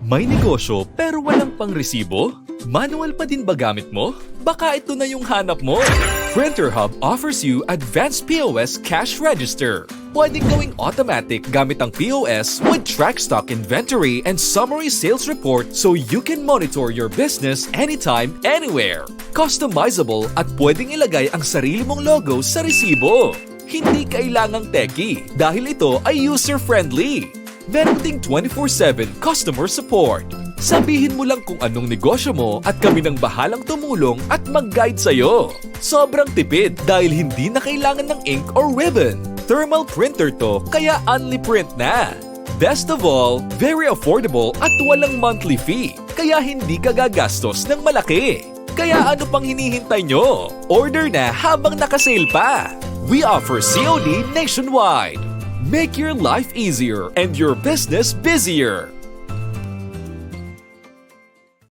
May negosyo pero walang pangResibo? Manual pa din ba gamit mo? Baka ito na yung hanap mo. Printer Hub offers you advanced POS cash register. Pwedeng gawing automatic gamit ang POS with track stock inventory and summary sales report so you can monitor your business anytime, anywhere. Customizable at pwedeng ilagay ang sarili mong logo sa resibo. Hindi kailangang techie dahil ito ay user-friendly. Meron ding 24/7 customer support. Sabihin mo lang kung anong negosyo mo at kami nang bahalang tumulong at mag-guide sa'yo. Sobrang tipid dahil hindi na kailangan ng ink or ribbon. Thermal printer to kaya Unli print na. Best of all, very affordable at walang monthly fee. Kaya hindi ka gagastos ng malaki. Kaya ano pang hinihintay nyo? Order na habang nakasale pa. We offer COD nationwide. Make your life easier and your business busier.